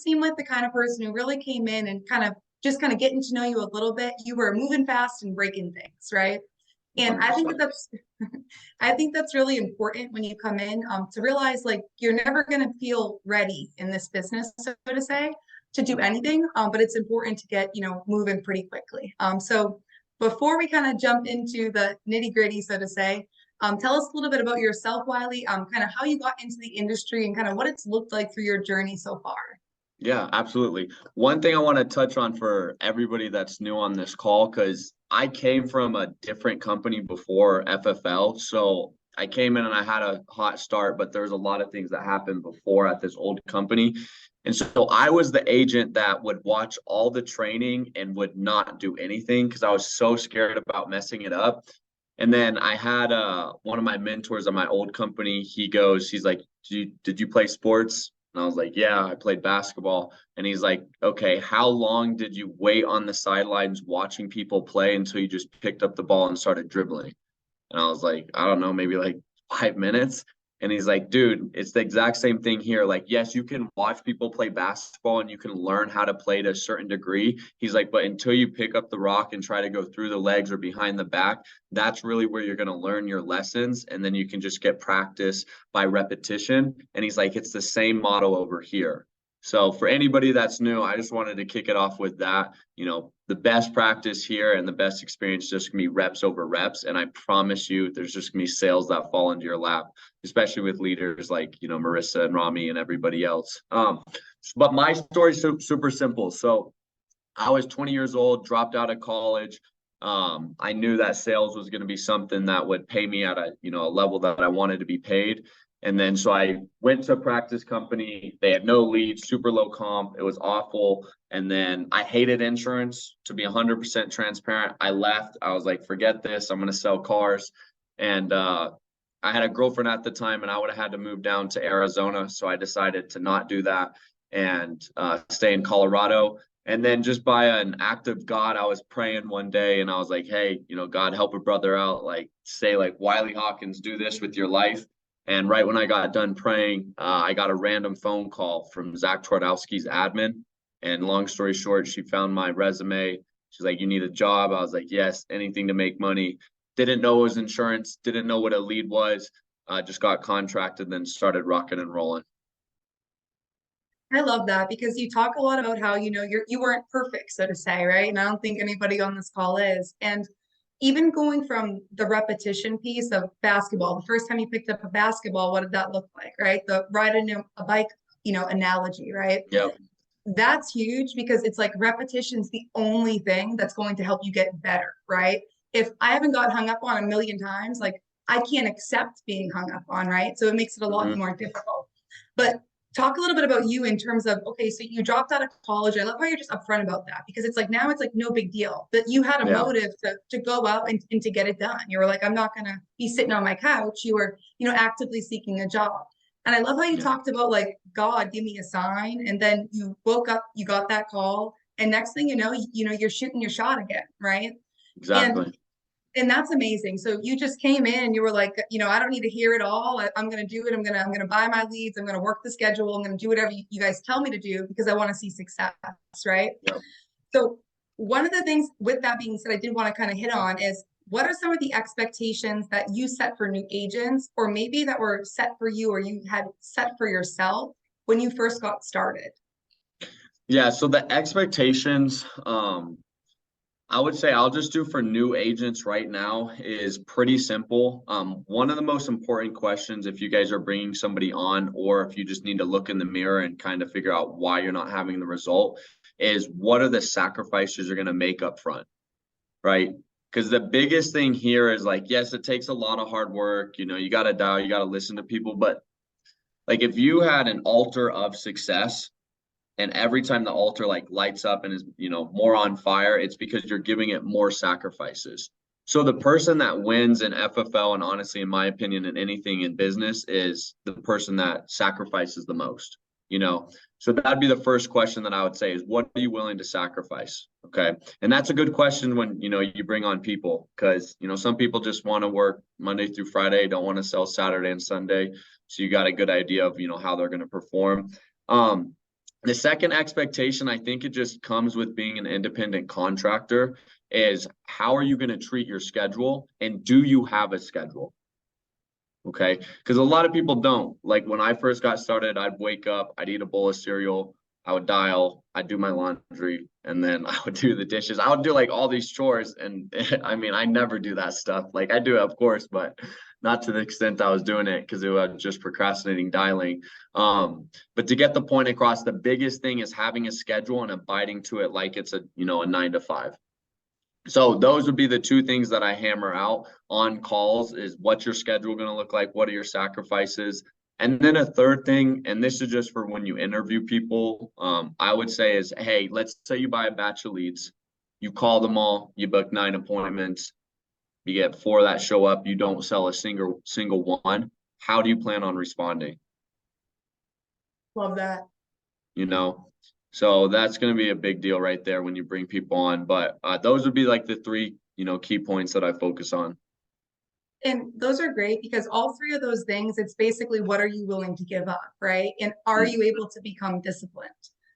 seemed like the kind of person who really came in and kind of getting to know you a little bit. You were moving fast and breaking things, right? And I think 100%. that's I think that's really important when you come in, to realize like you're never going to feel ready in this business, so to say, to do anything. But it's important to get, moving pretty quickly. So before we kind of jump into the nitty gritty, so to say, tell us a little bit about yourself, Wylie, kind of how you got into the industry and kind of what it's looked like through your journey so far. Yeah, absolutely. One thing I want to touch on for everybody that's new on this call, because I came from a different company before FFL. So I came in and I had a hot start, but there's a lot of things that happened before at this old company. And so I was the agent that would watch all the training and would not do anything because I was so scared about messing it up. And then I had one of my mentors at my old company. He's like, did you play sports? And I was like, yeah, I played basketball. And he's like, okay, how long did you wait on the sidelines watching people play until you just picked up the ball and started dribbling? And I was like, I don't know, maybe like 5 minutes. And he's like, dude, it's the exact same thing here. Like, yes, you can watch people play basketball and you can learn how to play to a certain degree. He's like, but until you pick up the rock and try to go through the legs or behind the back, that's really where you're going to learn your lessons. And then you can just get practice by repetition. And he's like, it's the same model over here. So for anybody that's new, I just wanted to kick it off with that. The best practice here and the best experience just gonna be reps over reps. And I promise you, there's just gonna be sales that fall into your lap, especially with leaders like, Marissa and Rami and everybody else. But my story is super simple. So I was 20 years old, dropped out of college. I knew that sales was going to be something that would pay me at a level that I wanted to be paid. And then so I went to a practice company. They had no leads, super low comp. It was awful. And then I hated insurance. To be 100% transparent, I left. I was like, forget this. I'm going to sell cars. And I had a girlfriend at the time, and I would have had to move down to Arizona. So I decided to not do that and stay in Colorado. And then just by an act of God, I was praying one day and I was like, hey, God, help a brother out. Like, say, like, Wylie Hawkins, do this with your life. And right when I got done praying, I got a random phone call from Zach Twardowski's admin. And long story short, she found my resume. She's like, you need a job? I was like, yes, anything to make money. Didn't know it was insurance, didn't know what a lead was. Just got contracted, then started rocking and rolling. I love that because you talk a lot about how, you weren't perfect, so to say, right? And I don't think anybody on this call is. And even going from the repetition piece of basketball, the first time you picked up a basketball, what did that look like, right? The riding a bike, analogy, right? Yep. That's huge because it's like repetition's the only thing that's going to help you get better, right? If I haven't got hung up on a million times, like I can't accept being hung up on, right? So it makes it a lot more difficult. But talk a little bit about you in terms of, okay, so you dropped out of college. I love how you're just upfront about that because it's like now it's like no big deal. But you had a motive to go out and to get it done. You were like, I'm not gonna be sitting on my couch. You were, actively seeking a job. And I love how you talked about like, God, give me a sign. And then you woke up, you got that call. And next thing you know, you're shooting your shot again, right? Exactly. And that's amazing. So you just came in and you were like, I don't need to hear it all. I'm going to do it. I'm going to buy my leads. I'm going to work the schedule. I'm going to do whatever you guys tell me to do because I want to see success, right? Yep. So one of the things with that being said, I did want to kind of hit on is what are some of the expectations that you set for new agents or maybe that were set for you or you had set for yourself when you first got started? Yeah. So the expectations, I would say I'll just do for new agents right now is pretty simple. One of the most important questions, if you guys are bringing somebody on, or if you just need to look in the mirror and kind of figure out why you're not having the result, is what are the sacrifices you're going to make up front, right? Because the biggest thing here is like, yes, it takes a lot of hard work. You got to dial, you got to listen to people. But like if you had an altar of success, and every time the altar like lights up and is more on fire, it's because you're giving it more sacrifices. So the person that wins in FFL, and honestly in my opinion in anything in business, is the person that sacrifices the most. So that'd be the first question that I would say is, what are you willing to sacrifice? Okay. And that's a good question when you bring on people, because some people just want to work Monday through Friday, don't want to sell Saturday and Sunday. So you got a good idea of how they're going to perform. The second expectation, I think it just comes with being an independent contractor, is how are you going to treat your schedule, and do you have a schedule? Okay. Because a lot of people don't. Like when I first got started, I'd wake up, I'd eat a bowl of cereal, I would dial, I'd do my laundry, and then I would do the dishes. I would do like all these chores. And I mean, I never do that stuff. Like I do it, of course, but not to the extent I was doing it because it was just procrastinating dialing. But to get the point across, the biggest thing is having a schedule and abiding to it like it's a 9 to 5. So those would be the two things that I hammer out on calls is what's your schedule going to look like? What are your sacrifices? And then a third thing, and this is just for when you interview people, I would say is, hey, let's say you buy a batch of leads, you call them all, you book 9 appointments, you get 4 that show up, you don't sell a single one. How do you plan on responding? Love that. You know, so that's going to be a big deal right there when you bring people on. But those would be like the 3, key points that I focus on. And those are great because all 3 of those things, it's basically what are you willing to give up, right? And are you able to become disciplined?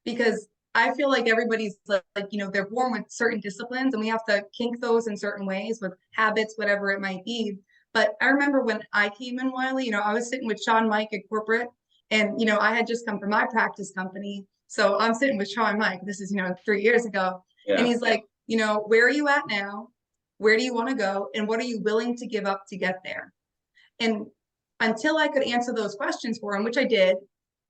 Because I feel like everybody's like, they're born with certain disciplines and we have to kink those in certain ways with habits, whatever it might be. But I remember when I came in Wylie, I was sitting with Sean Mike at corporate and, I had just come from my practice company. So I'm sitting with Sean Mike. This is, 3 years ago. And he's like, where are you at now? Where do you want to go? And what are you willing to give up to get there? And until I could answer those questions for him, which I did,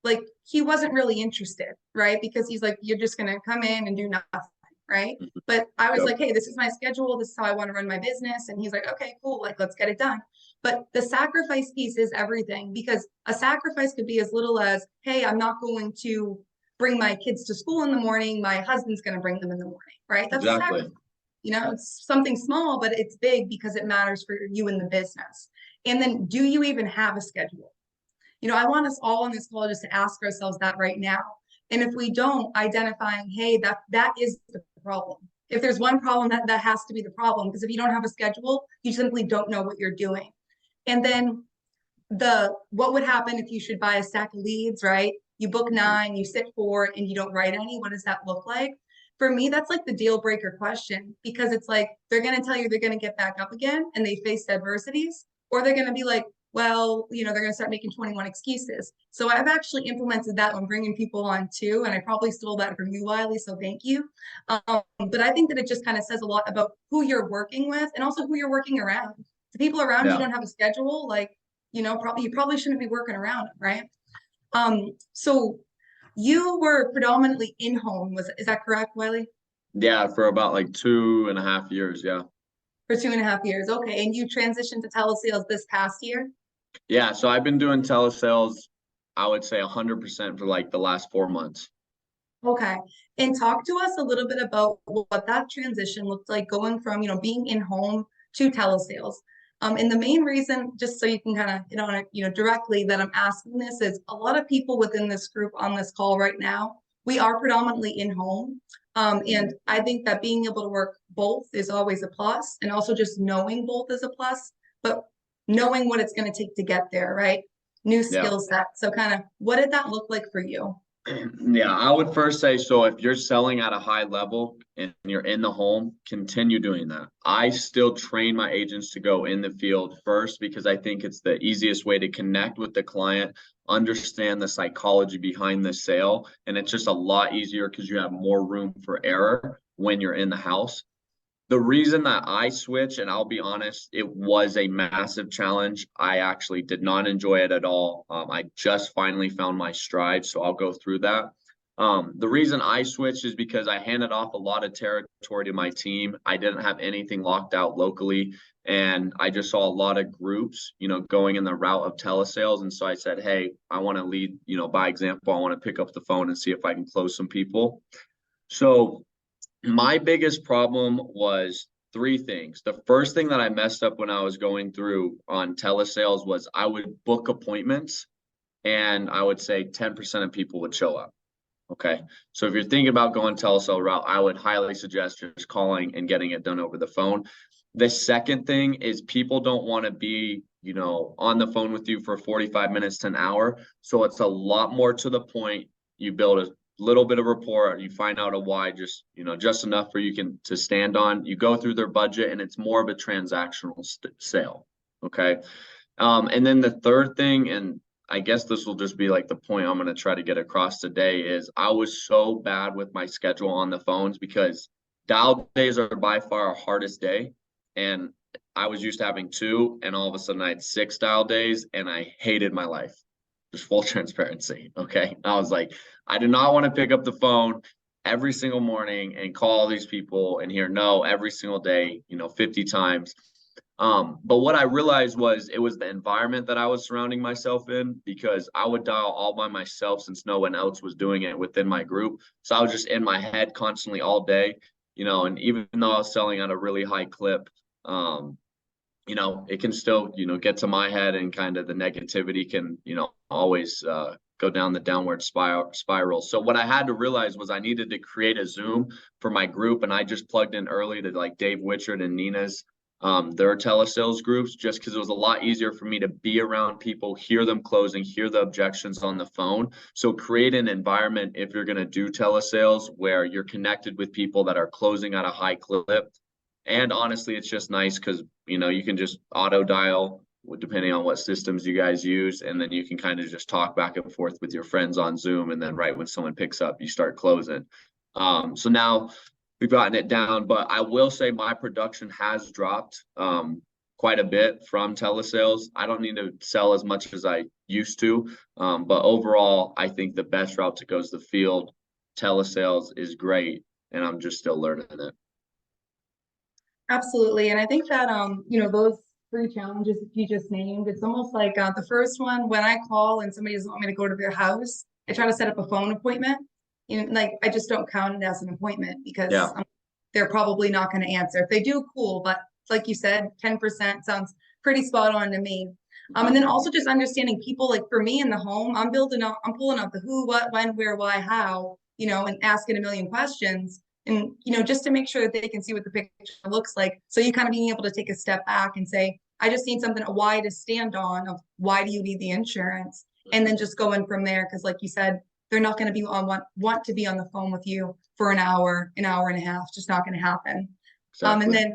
like he wasn't really interested, right? Because he's like, you're just going to come in and do nothing, right? But I was like, hey, this is my schedule. This is how I want to run my business. And he's like, okay, cool. Like, let's get it done. But the sacrifice piece is everything because a sacrifice could be as little as, hey, I'm not going to bring my kids to school in the morning. My husband's going to bring them in the morning, right? That's exactly. It's something small, but it's big because it matters for you in the business. And then do you even have a schedule? I want us all on this call just to ask ourselves that right now. And if we don't, identifying, hey, that is the problem. If there's one problem, that has to be the problem. Because if you don't have a schedule, you simply don't know what you're doing. And then what would happen if you should buy a stack of leads, right? You book 9, you sit 4, and you don't write any. What does that look like? For me, that's like the deal breaker question because it's like they're going to tell you they're going to get back up again and they faced adversities, or they're going to be like, well, they're going to start making 21 excuses. So I've actually implemented that when bringing people on too. And I probably stole that from you, Wylie. So thank you. But I think that it just kind of says a lot about who you're working with and also who you're working around. The people around you don't have a schedule, like, you probably shouldn't be working around them, right? So you were predominantly in home, is that correct, Wylie? Yeah, for about like 2.5 years. Yeah. For 2.5 years. Okay. And you transitioned to telesales this past year? Yeah. So I've been doing telesales, I would say 100% for like the last 4 months. Okay. And talk to us a little bit about what that transition looked like going from, being in home to telesales. And the main reason, just so you can kind of hit on it, directly that I'm asking this is a lot of people within this group on this call right now, we are predominantly in home. And I think that being able to work both is always a plus, and also just knowing both is a plus, but knowing what it's going to take to get there, right? New skill set. So kind of what did that look like for you? Yeah, I would first say, so if you're selling at a high level and you're in the home, continue doing that. I still train my agents to go in the field first because I think it's the easiest way to connect with the client, understand the psychology behind the sale, and it's just a lot easier because you have more room for error when you're in the house. The reason that I switched, and I'll be honest, it was a massive challenge. I actually did not enjoy it at all. I just finally found my stride, so I'll go through that. The reason I switched is because I handed off a lot of territory to my team. I didn't have anything locked out locally, and I just saw a lot of groups, going in the route of telesales. And so I said, hey, I want to lead, by example. I want to pick up the phone and see if I can close some people. So my biggest problem was 3 things. The first thing that I messed up when I was going through on telesales was I would book appointments and I would say 10% of people would show up. Okay. So if you're thinking about going telesale route, I would highly suggest just calling and getting it done over the phone. The second thing is people don't want to be, on the phone with you for 45 minutes to an hour. So it's a lot more to the point. You build a little bit of rapport, you find out a why, just, just enough for you to stand on. You go through their budget and it's more of a transactional sale. Okay. And then the third thing, and I guess this will just be like the point I'm going to try to get across today, is I was so bad with my schedule on the phones because dial days are by far our hardest day. And I was used to having 2, and all of a sudden I had 6 dial days, and I hated my life. Just full transparency. Okay. I was like, I do not want to pick up the phone every single morning and call these people and hear no every single day, 50 times. But what I realized was it was the environment that I was surrounding myself in, because I would dial all by myself since no one else was doing it within my group. So I was just in my head constantly all day, and even though I was selling at a really high clip, it can still, get to my head, and kind of the negativity can, always go down the downward spiral. So what I had to realize was I needed to create a Zoom for my group. And I just plugged in early to like Dave Wichard and Nina's, their telesales groups, just because it was a lot easier for me to be around people, hear them closing, hear the objections on the phone. So create an environment, if you're going to do telesales, where you're connected with people that are closing at a high clip. And honestly, it's just nice because, you can just auto dial depending on what systems you guys use. And then you can kind of just talk back and forth with your friends on Zoom. And then right when someone picks up, you start closing. So now we've gotten it down, but I will say my production has dropped quite a bit from telesales. I don't need to sell as much as I used to. But overall, I think the best route to go is the field. Telesales is great. And I'm just still learning it. Absolutely. And I think that, those 3 challenges that you just named, it's almost like the first one, when I call and somebody doesn't want me to go to their house, I try to set up a phone appointment. Like I just don't count it as an appointment because they're probably not going to answer. If they do, cool. But like you said, 10% sounds pretty spot on to me. And then also just understanding people, like for me in the home, I'm pulling out the who, what, when, where, why, how, and asking a million questions. And, just to make sure that they can see what the picture looks like. So you kind of being able to take a step back and say, I just need something, a why to stand on of why do you need the insurance? And then just go in from there. Cause like you said, they're not going to be want to be on the phone with you for an hour and a half. It's just not going to happen. Exactly. And then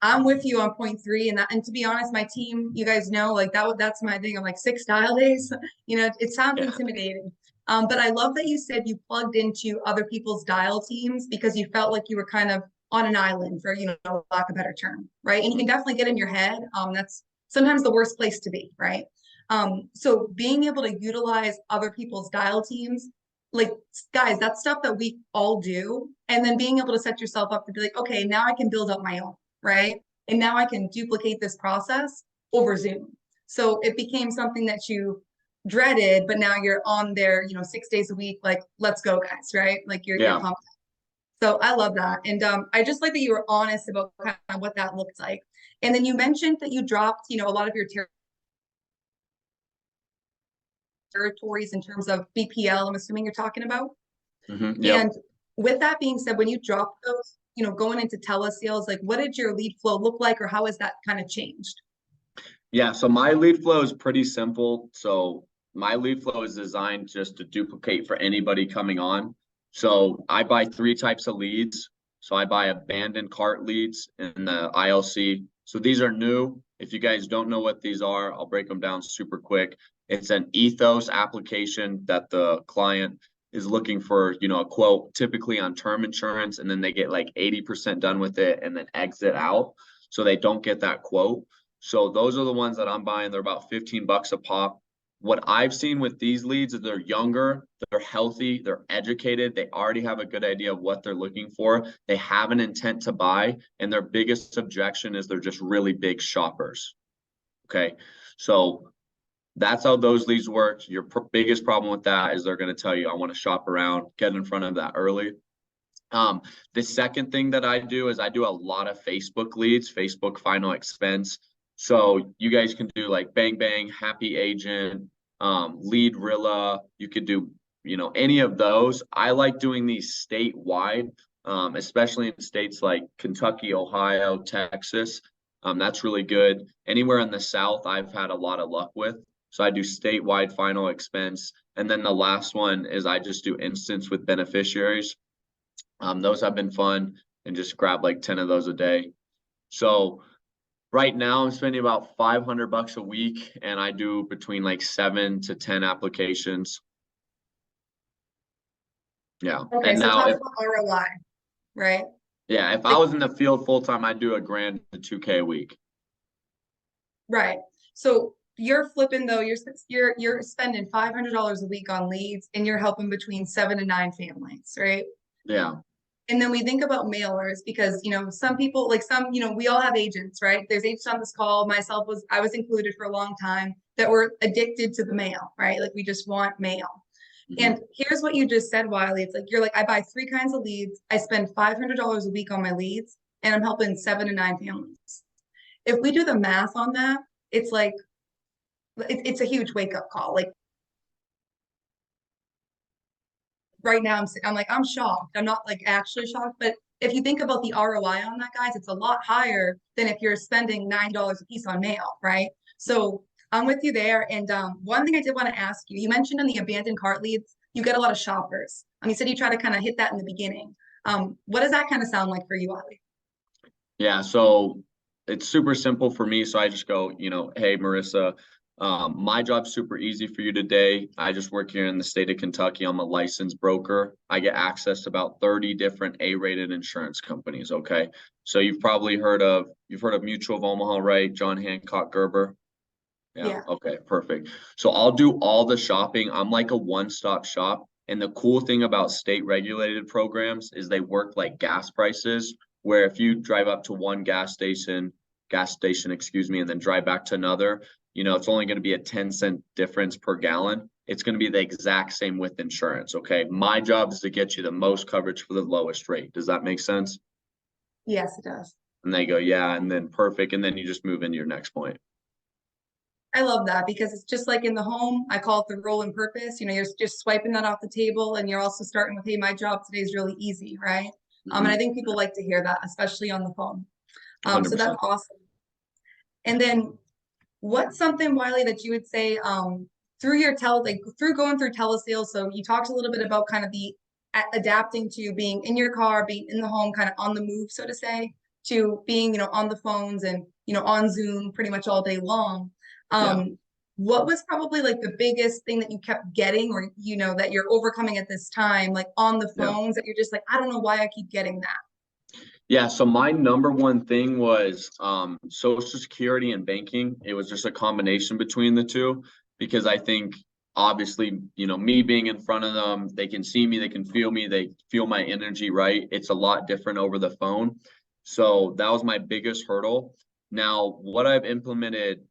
I'm with you on point 3. And to be honest, my team, you guys know, like that's my thing. I'm like 6 dial days, it sounds intimidating. But I love that you said you plugged into other people's dial teams because you felt like you were kind of on an island, for, lack of a better term, right? And you can definitely get in your head. That's sometimes the worst place to be, right? So being able to utilize other people's dial teams, like guys, that's stuff that we all do. And then being able to set yourself up to be like, okay, now I can build up my own, right? And now I can duplicate this process over Zoom. So it became something that you dreaded, but now you're on there, 6 days a week, like, let's go guys, right? Like you're pumped. So I love that. And I just like that you were honest about kind of what that looked like. And then you mentioned that you dropped, a lot of your territories in terms of BPL, I'm assuming you're talking about. And with that being said, when you drop those, going into telesales, like what did your lead flow look like, or how has that kind of changed? Yeah, so my lead flow is pretty simple. So my lead flow is designed just to duplicate for anybody coming on. So I buy 3 types of leads. So I buy abandoned cart leads in the ILC. So these are new. If you guys don't know what these are, I'll break them down super quick. It's an ethos application that the client is looking for, a quote, typically on term insurance, and then they get like 80% done with it and then exit out. So they don't get that quote. So those are the ones that I'm buying. They're about $15 a pop. What I've seen with these leads is they're younger, they're healthy, they're educated, they already have a good idea of what they're looking for. They have an intent to buy, and their biggest objection is they're just really big shoppers. Okay, so that's how those leads work. Your biggest problem with that is they're going to tell you, I want to shop around, get in front of that early. The second thing that I do is I do a lot of Facebook leads, Facebook final expense. So you guys can do like Bang Bang, Happy Agent, Lead Rilla. You could do, any of those. I like doing these statewide, especially in states like Kentucky, Ohio, Texas. That's really good. Anywhere in the South, I've had a lot of luck with. So I do statewide final expense. And then the last one is I just do instance with beneficiaries. Those have been fun, and just grab like 10 of those a day. So right now I'm spending about $500 a week, and I do between like 7 to 10 applications. Yeah. Okay, And so now talk if, about ROI, right? yeah, if I Like, was in the field full time, I'd do $1,000 to $2,000 a week. right. So you're flipping though, you're spending $500 a week on leads, and you're helping between 7 to 9 families, right? Yeah. And then we think about mailers because, some people like we all have agents, right? There's agents on this call. I was included for a long time, that were addicted to the mail, right? Like we just want mail. Mhm. And here's what you just said, Wylie. It's like, you're like, I buy 3 kinds of leads. I spend $500 a week on my leads, and I'm helping 7 to 9 families. If we do the math on that, it's like, it's a huge wake up call. Like right now, I'm like, I'm shocked. I'm not like actually shocked, but if you think about the ROI on that, guys, it's a lot higher than if you're spending $9 a piece on mail, right? So I'm with you there. And one thing I did want to ask you, you mentioned in the abandoned cart leads, you get a lot of shoppers. You said you try to kind of hit that in the beginning. What does that kind of sound like for you, Ali? Yeah, so it's super simple for me. So I just go, hey, Marissa, my job's super easy for you today. I just work here in the state of Kentucky. I'm a licensed broker. I get access to about 30 different A-rated insurance companies. Okay. So you've heard of Mutual of Omaha, right? John Hancock Gerber. Yeah. Yeah. Okay. Perfect. So I'll do all the shopping. I'm like a one-stop shop. And the cool thing about state regulated programs is they work like gas prices, where if you drive up to one gas station, excuse me, and then drive back to another, it's only going to be a 10-cent difference per gallon. It's going to be the exact same with insurance. Okay. My job is to get you the most coverage for the lowest rate. Does that make sense? Yes, it does. And they go, yeah. And then perfect. And then you just move into your next point. I love that because it's just like in the home, I call it the role and purpose. You're just swiping that off the table, and you're also starting with, hey, my job today is really easy, right? And I think people like to hear that, especially on the phone. So that's 100%. awesome. And then what's something, Wylie, that you would say through through going through telesales? So you talked a little bit about kind of the adapting to being in your car, being in the home, kind of on the move, so to say, to being, on the phones and, on Zoom pretty much all day long. Yeah. What was probably like the biggest thing that you kept getting, or, that you're overcoming at this time, like on the Yeah. phones, that you're just like, I don't know why I keep getting that? Yeah, so my number one thing was Social Security and banking. It was just a combination between the two, because I think obviously, me being in front of them, they can see me, they can feel me, they feel my energy, right? It's a lot different over the phone. So that was my biggest hurdle. Now, what I've implemented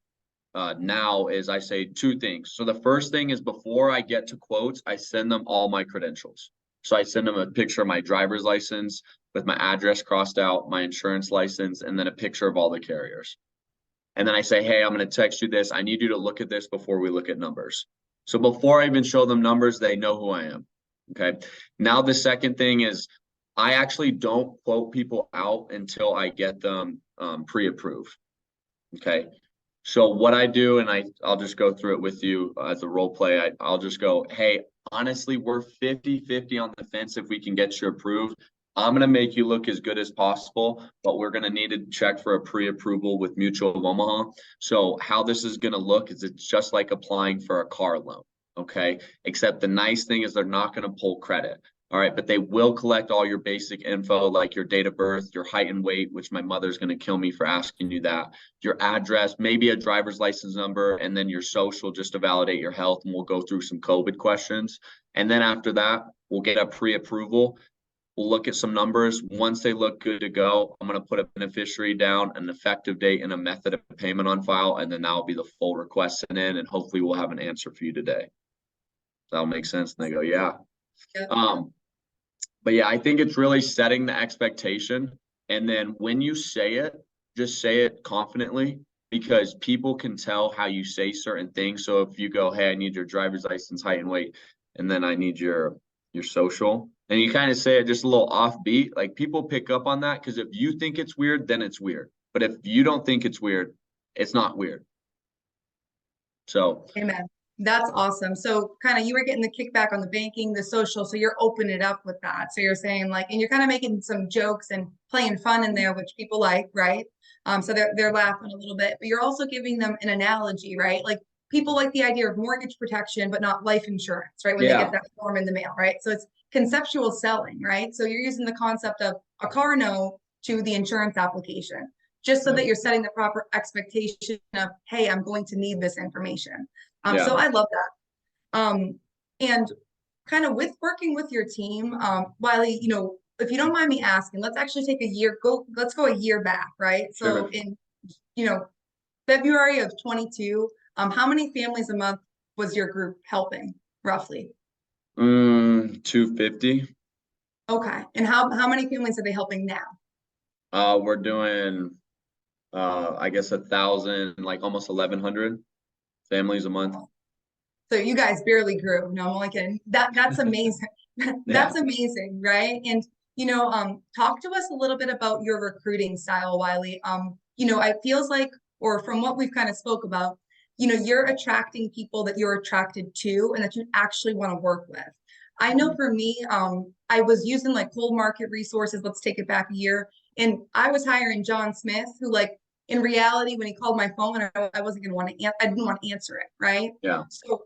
now is I say two things. So the first thing is, before I get to quotes, I send them all my credentials. So I send them a picture of my driver's license with my address crossed out, my insurance license, and then a picture of all the carriers. And then I say, hey, I'm going to text you this. I need you to look at this before we look at numbers. So before I even show them numbers, they know who I am. Okay. Now, the second thing is, I actually don't quote people out until I get them pre-approved. Okay. So what I do, and I'll just go through it with you as a role play. I'll just go, hey, honestly, we're 50-50 on the fence if we can get you approved. I'm going to make you look as good as possible, but we're going to need to check for a pre-approval with Mutual of Omaha. So how this is going to look is, it's just like applying for a car loan. Okay. Except the nice thing is, they're not going to pull credit. All right, but they will collect all your basic info, like your date of birth, your height and weight, which my mother's going to kill me for asking you that, your address, maybe a driver's license number, and then your social, just to validate your health. And we'll go through some COVID questions. And then after that, we'll get a pre-approval. We'll look at some numbers. Once they look good to go, I'm going to put a beneficiary down, an effective date, and a method of payment on file. And then that'll be the full request sent in. And hopefully we'll have an answer for you today. That'll make sense. And they go, yeah. Yeah. But yeah, I think it's really setting the expectation. And then when you say it, just say it confidently, because people can tell how you say certain things. So if you go, hey, I need your driver's license, height and weight, and then I need your social, and you kind of say it just a little offbeat, like people pick up on that, because if you think it's weird, then it's weird. But if you don't think it's weird, it's not weird. So Amen. That's awesome. So kind of you were getting the kickback on the banking, the social, so you're opening it up with that. So you're saying like, and you're kind of making some jokes and playing fun in there, which people like, right? So they're laughing a little bit, but you're also giving them an analogy, right? Like people like the idea of mortgage protection, but not life insurance, right? When they get yeah, that form in the mail, right? So it's conceptual selling, right? So you're using the concept of a car note to the insurance application, just so right. that you're setting the proper expectation of, hey, I'm going to need this information. So Yeah, I love that. And kind of with working with your team, Wylie, if you don't mind me asking, let's actually take a year, let's go a year back, right? So sure. in, you know, February of 22, how many families a month was your group helping roughly? 250. Okay. And how many families are they helping now? We're doing I guess 1,000, like almost 1,100 families a month. So you guys barely grew. No, I'm only kidding. That's amazing. Yeah. That's amazing, right? And talk to us a little bit about your recruiting style, Wylie. It feels like, or from what we've kind of spoke about, you're attracting people that you're attracted to and that you actually want to work with. I know Mhm. for me, I was using like cold market resources. Let's take it back a year, and I was hiring John Smith, who like in reality, when he called my phone, I wasn't going to want to, I didn't want to answer it, right? Yeah. So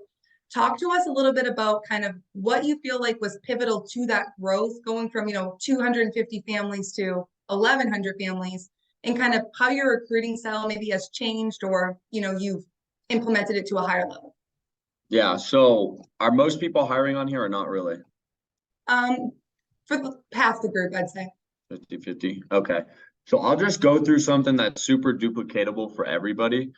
talk to us a little bit about kind of what you feel like was pivotal to that growth going from 250 families to 1,100 families, and kind of how your recruiting style maybe has changed, or you've implemented it to a higher level. Yeah. So are most people hiring on here or not really? um for half the group, I'd say. 50-50. Okay. So I'll just go through something that's super duplicatable for everybody.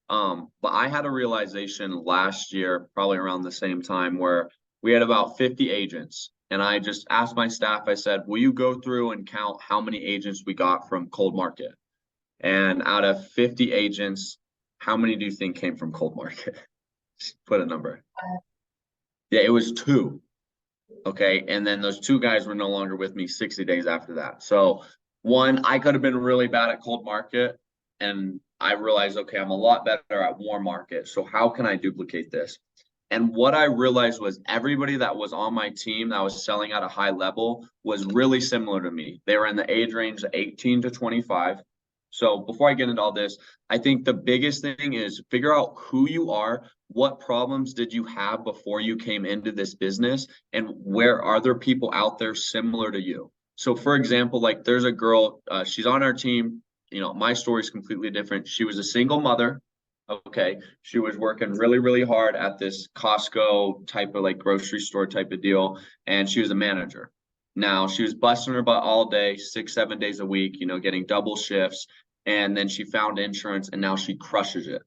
But I had a realization last year, probably around the same time, where we had about 50 agents. And I just asked my staff, I said, will you go through and count how many agents we got from cold market? And out of 50 agents, how many do you think came from cold market? Put a number. Yeah, it was two. Okay. And then those two guys were no longer with me 60 days after that. So one, I could have been really bad at cold market. And I realized, okay, I'm a lot better at warm market. So how can I duplicate this? And what I realized was everybody that was on my team that was selling at a high level was really similar to me. They were in the age range of 18 to 25. So before I get into all this, I think the biggest thing is figure out who you are. What problems did you have before you came into this business? And where are there people out there similar to you? So for example, like there's a girl, she's on our team. My story is completely different. She was a single mother. Okay. She was working really, really hard at this Costco type of like grocery store type of deal. And she was a manager. Now she was busting her butt all day, 6, 7 days a week, getting double shifts. And then she found insurance and now she crushes it.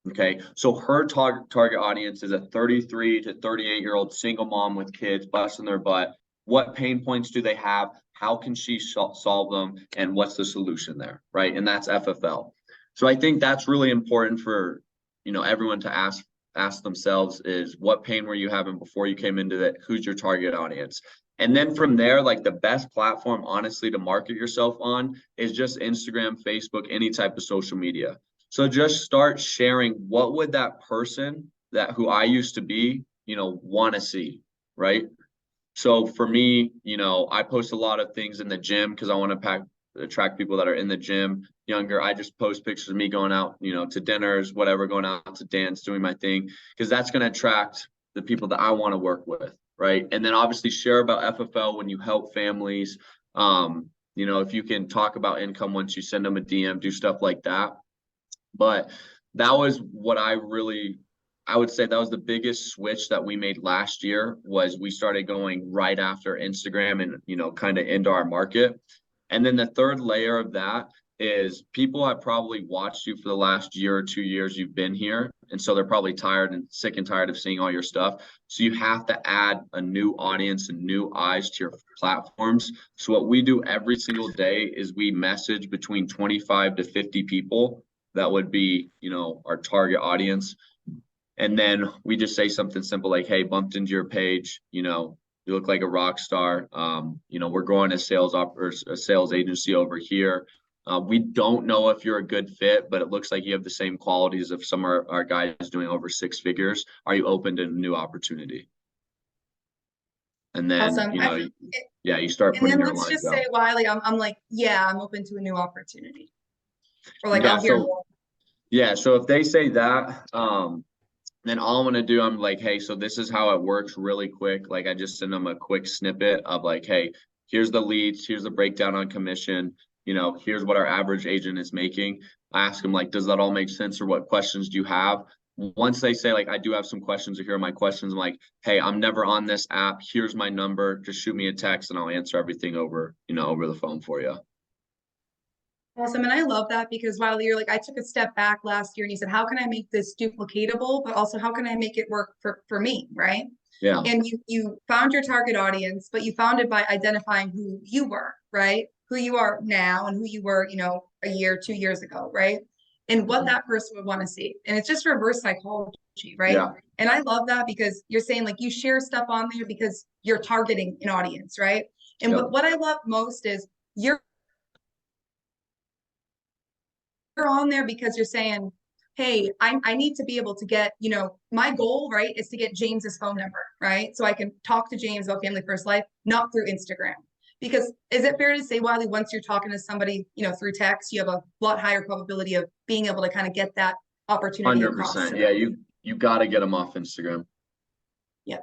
Okay. So her target audience is a 33 to 38-year-old single mom with kids busting their butt. What pain points do they have? How can she solve them? And what's the solution there? Right. And that's FFL. So I think that's really important for, everyone to ask themselves is what pain were you having before you came into that? Who's your target audience? And then from there, like the best platform, honestly, to market yourself on is just Instagram, Facebook, any type of social media. So just start sharing what would that person that who I used to be, want to see, right? So for me, I post a lot of things in the gym because I want to attract people that are in the gym younger. I just post pictures of me going out, to dinners, whatever, going out to dance, doing my thing, because that's going to attract the people that I want to work with, right? And then obviously share about FFL when you help families. If you can talk about income once you send them a DM, do stuff like that. But that was what I would say that was the biggest switch that we made last year was we started going right after Instagram and, kind of into our market. And then the third layer of that is people have probably watched you for the last year or 2 years you've been here. And so they're probably tired and sick and tired of seeing all your stuff. So you have to add a new audience and new eyes to your platforms. So what we do every single day is we message between 25 to 50 people that would be, our target audience. And then we just say something simple like, hey, bumped into your page, you look like a rock star. We're growing a sales agency over here. We don't know if you're a good fit, but it looks like you have the same qualities of some of our guys doing over 6 figures. Are you open to a new opportunity? And then, Awesome. yeah, you start And putting then your let's lines just say, out. Wiley, I'm like, yeah, I'm open to a new opportunity. Or like, Yeah, I'll hear so more. yeah, so if they say that, then all I'm gonna do, I'm like, hey, so this is how it works really quick. Like I just send them a quick snippet of like, hey, here's the leads, here's the breakdown on commission, here's what our average agent is making. I ask them like, does that all make sense or what questions do you have? Once they say like, I do have some questions or here are my questions, I'm like, hey, I'm never on this app. Here's my number. Just shoot me a text and I'll answer everything over the phone for you. Awesome. And I love that because Wiley, you're like, I took a step back last year and you said, how can I make this duplicatable, but also how can I make it work for me, right? Yeah, And you found your target audience, but you found it by identifying who you were, right? Who you are now and who you were, a year, 2 years ago, right? And what mhm, that person would want to see. And it's just reverse psychology, right? yeah, And I love that because you're saying like you share stuff on there because you're targeting an audience, right? And yep, what I love most is you're on there because you're saying, hey, I need to be able to get, my goal, right, is to get James's phone number, right? So I can talk to James about Family First Life, not through Instagram. Because is it fair to say, Wiley, once you're talking to somebody, through text, you have a lot higher probability of being able to kind of get that opportunity across to 100%. Yeah, them? you got to get them off Instagram. Yeah.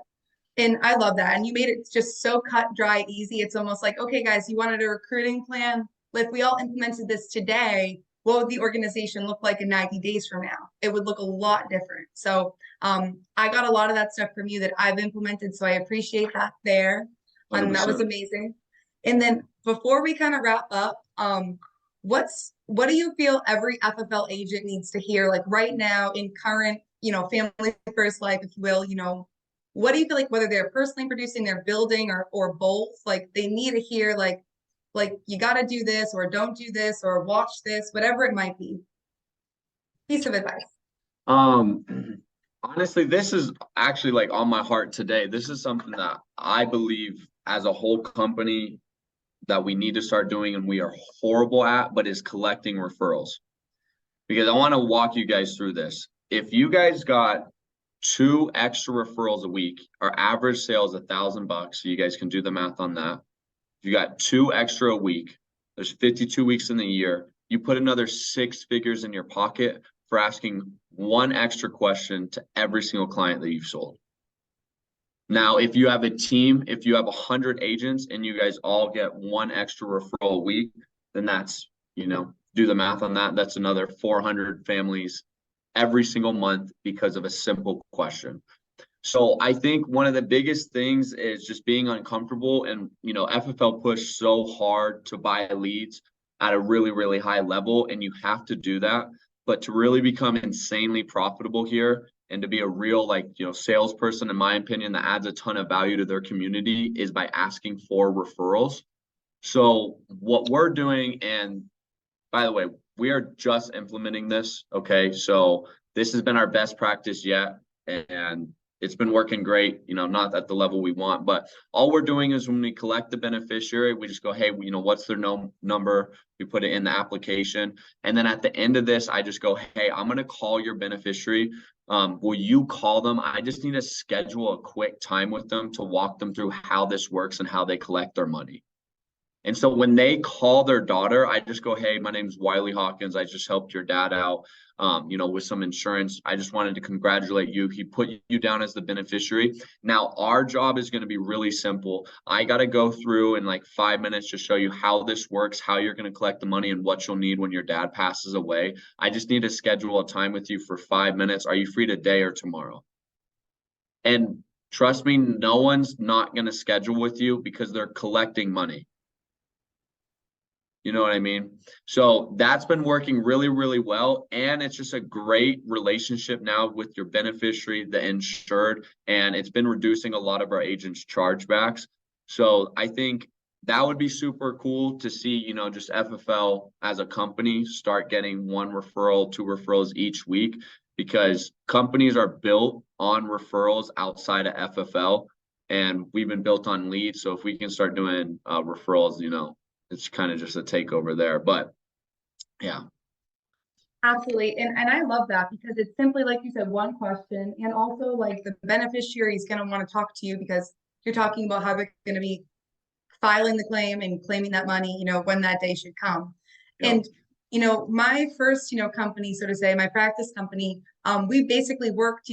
And I love that. And you made it just so cut, dry, easy. It's almost like, okay, guys, you wanted a recruiting plan. If we all implemented this today, what would the organization look like in 90 days from now? It would look a lot different. So I got a lot of that stuff from you that I've implemented. So I appreciate that there. And that was 100%. amazing. And then before we kind of wrap up, what do you feel every FFL agent needs to hear, like right now in current, family first life, if you will, what do you feel like whether they're personally producing, they're building or both, like they need to hear like you got to do this or don't do this or watch this, whatever it might be. Piece of advice. Um, Honestly, this is actually like on my heart today. This is something that I believe as a whole company that we need to start doing and we are horrible at, but is collecting referrals. Because I want to walk you guys through this. If you guys got 2 extra referrals a week, our average sale is $1,000. So you guys can do the math on that. If you got 2 extra a week, there's 52 weeks in the year. You put another 6 figures in your pocket for asking one extra question to every single client that you've sold. Now, if you have a team, if you have 100 agents and you guys all get 1 extra referral a week, then that's, do the math on that. That's another 400 families every single month because of a simple question. So I think one of the biggest things is just being uncomfortable and, FFL pushed so hard to buy leads at a really, really high level, and you have to do that. But to really become insanely profitable here and to be a real, salesperson, in my opinion, that adds a ton of value to their community is by asking for referrals. So what we're doing, and by the way, we are just implementing this. Okay. So this has been our best practice yet. And it's been working great, not at the level we want, but all we're doing is when we collect the beneficiary, we just go, hey, what's their number? We put it in the application. And then at the end of this, I just go, hey, I'm going to call your beneficiary. Will you call them? I just need to schedule a quick time with them to walk them through how this works and how they collect their money. And so when they call their daughter, I just go, hey, my name's Wylie Hawkins. I just helped your dad out, with some insurance. I just wanted to congratulate you. He put you down as the beneficiary. Now, our job is going to be really simple. I got to go through in like 5 minutes to show you how this works, how you're going to collect the money and what you'll need when your dad passes away. I just need to schedule a time with you for 5 minutes. Are you free today or tomorrow? And trust me, no one's not going to schedule with you because they're collecting money. You know what I mean? So that's been working really, really well. And it's just a great relationship now with your beneficiary, the insured, and it's been reducing a lot of our agents' chargebacks. So I think that would be super cool to see, just FFL as a company start getting 1 referral, 2 referrals each week, because companies are built on referrals outside of FFL, and we've been built on leads. So if we can start doing referrals, it's kind of just a takeover there. But Yeah. Absolutely. And I love that because it's simply, like you said, one question. And also like the beneficiary is going to want to talk to you because you're talking about how they're going to be filing the claim and claiming that money, when that day should come. Yep. And, my first, company, so to say, my practice company, we basically worked,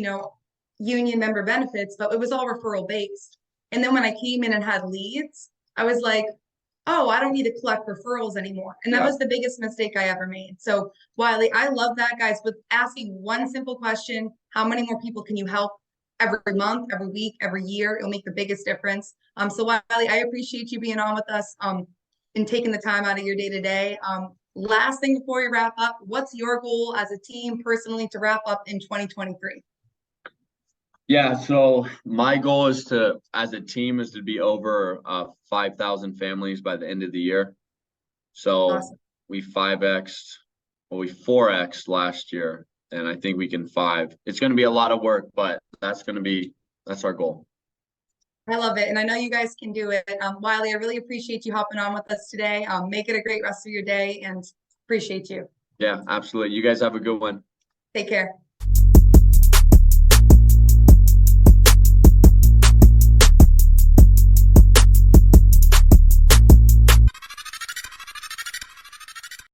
union member benefits, but it was all referral based. And then when I came in and had leads, I was like, oh, I don't need to collect referrals anymore. And that Yeah. was the biggest mistake I ever made. So Wylie, I love that, guys, with asking one simple question, how many more people can you help every month, every week, every year? It'll make the biggest difference. So Wylie, I appreciate you being on with us and taking the time out of your day to day. Last thing before we wrap up, what's your goal as a team personally to wrap up in 2023? Yeah, so my goal is as a team, is to be over 5,000 families by the end of the year. So Awesome. we 5X'd, well, we 4X'd last year, and I think we can 5. It's going to be a lot of work, but that's our goal. I love it. And I know you guys can do it. Wylie, I really appreciate you hopping on with us today. Make it a great rest of your day and appreciate you. Yeah, absolutely. You guys have a good one. Take care.